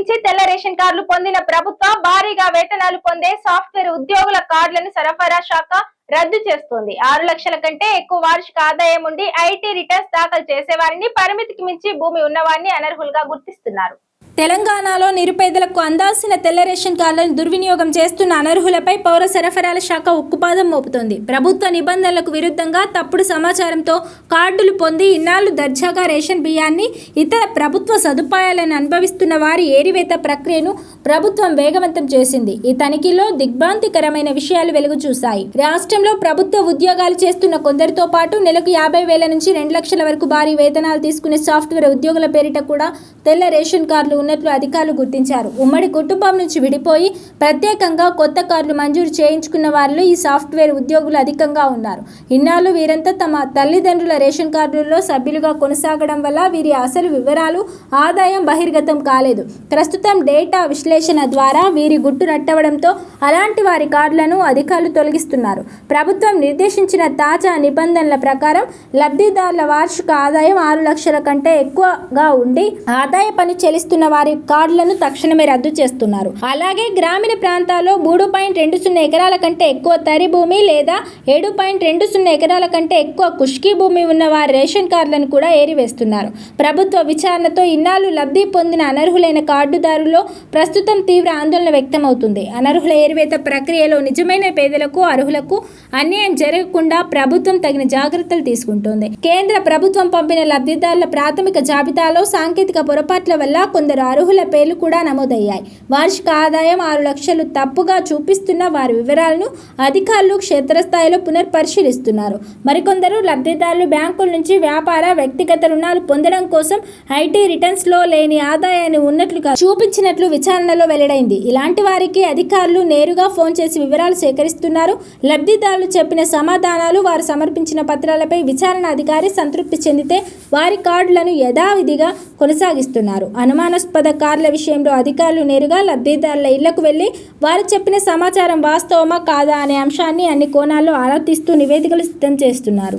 నుంచి తెల్ల రేషన్ కార్డులు పొందిన ప్రభుత్వం భారీగా వేతనాలు పొందే సాఫ్ట్వేర్ ఉద్యోగుల కార్డులను సరఫరా శాఖ రద్దు చేస్తోంది. 6 లక్షల కంటే ఎక్కువ వార్షిక ఆదాయం ఉండి ఐటీ రిటర్న్స్ దాఖలు చేసేవారిని, పరిమితికి మించి భూమి ఉన్నవారిని అనర్హులుగా గుర్తిస్తున్నారు. తెలంగాణలో నిరుపేదలకు అందాల్సిన తెల్ల రేషన్ కార్డులను దుర్వినియోగం చేస్తున్న అనర్హులపై పౌర సరఫరాల శాఖ ఉక్కుపాదం మోపుతోంది. ప్రభుత్వ నిబంధనలకు విరుద్ధంగా తప్పుడు సమాచారంతో కార్డులు పొంది ఇన్నాళ్లు దర్జాగా రేషన్ బియ్యాన్ని, ఇతర ప్రభుత్వ సదుపాయాలను అనుభవిస్తున్న వారి ఏరివేత ప్రక్రియను ప్రభుత్వం వేగవంతం చేసింది. ఈ తనిఖీలో దిగ్భ్రాంతికరమైన విషయాలు వెలుగు చూశాయి. రాష్ట్రంలో ప్రభుత్వ ఉద్యోగాలు చేస్తున్న కొందరితో పాటు నెలకు 50,000 నుంచి 2 లక్షల వరకు భారీ వేతనాలు తీసుకునే సాఫ్ట్వేర్ ఉద్యోగుల పేరిట కూడా తెల్ల రేషన్ కార్డులు ఉన్నట్లు అధికారులు గుర్తించారు. ఉమ్మడి కుటుంబం నుంచి విడిపోయి ప్రత్యేకంగా కొత్త కార్డులు మంజూరు చేయించుకున్న వారిలో ఈ సాఫ్ట్వేర్ ఉద్యోగులు అధికంగా ఉన్నారు. ఇన్నాళ్ళు వీరంతా తమ తల్లిదండ్రుల రేషన్ కార్డులలో సభ్యులుగా కొనసాగడం వల్ల వీరి అసలు వివరాలు, ఆదాయం బహిర్గతం కాలేదు. ప్రస్తుతం డేటా విశ్లేషణ ద్వారా వీరి గుట్టు రట్టవడంతో అలాంటి వారి కార్డులను అధికారులు తొలగిస్తున్నారు. ప్రభుత్వం నిర్దేశించిన తాజా నిబంధనల ప్రకారం లబ్ధిదారుల వార్షిక ఆదాయం 6 లక్షల కంటే ఎక్కువగా ఉండి ఆదాయ పన్ను చెల్లిస్తున్న వారి కార్డులను తక్షణమే రద్దు చేస్తున్నారు. అలాగే గ్రామీణ ప్రాంతాల్లో 3.20 ఎకరాల కంటే ఎక్కువ తరి భూమి లేదా 7.20 ఎకరాల కంటే ఎక్కువ ఖుష్కీ భూమి ఉన్న వారి రేషన్ కార్డులను కూడా ఏరివేస్తున్నారు. ప్రభుత్వ విచారణతో ఇన్నాళ్లు లబ్ధి పొందిన అనర్హులైన కార్డుదారుల్లో ప్రస్తుతం తీవ్ర ఆందోళన వ్యక్తమవుతుంది. అనర్హుల ఏరివేత ప్రక్రియలో నిజమైన పేదలకు, అర్హులకు అన్యాయం జరగకుండా ప్రభుత్వం తగిన జాగ్రత్తలు తీసుకుంటోంది. కేంద్ర ప్రభుత్వం పంపిన లబ్ధిదారుల ప్రాథమిక జాబితాలో సాంకేతిక పొరపాట్ల వల్ల కొందరు అర్హుల పేర్లు కూడా నమోదయ్యాయి. వార్షిక ఆదాయం 6 లక్షలు తప్పుగా చూపిస్తున్న వారి వివరాలను అధికారులు క్షేత్రస్థాయిలో పునర్పరిశీలిస్తున్నారు. మరికొందరు లబ్ధిదారులు బ్యాంకుల నుంచి వ్యాపార, వ్యక్తిగత రుణాలు పొందడం కోసం ఐటీ రిటర్న్స్ లో లేని ఆదాయాన్ని ఉన్నట్లుగా చూపించినట్లు విచారణలో వెల్లడైంది. ఇలాంటి వారికి అధికారులు నేరుగా ఫోన్ చేసి వివరాలు సేకరిస్తున్నారు. లబ్ధిదారులు చెప్పిన సమాధానాలు, వారు సమర్పించిన పత్రాలపై విచారణ అధికారి సంతృప్తి చెందితే వారి కార్డులను యథావిధిగా కొనసాగిస్తున్నారు. అనుమానాస్పద కార్డుల విషయంలో అధికారులు నేరుగా లబ్ధిదారుల ఇళ్లకు వెళ్లి వారు చెప్పిన సమాచారం వాస్తవమా కాదా అనే అంశాన్ని అన్ని కోణాల్లో ఆరా తీస్తూ నివేదికలు సిద్ధం చేస్తున్నారు.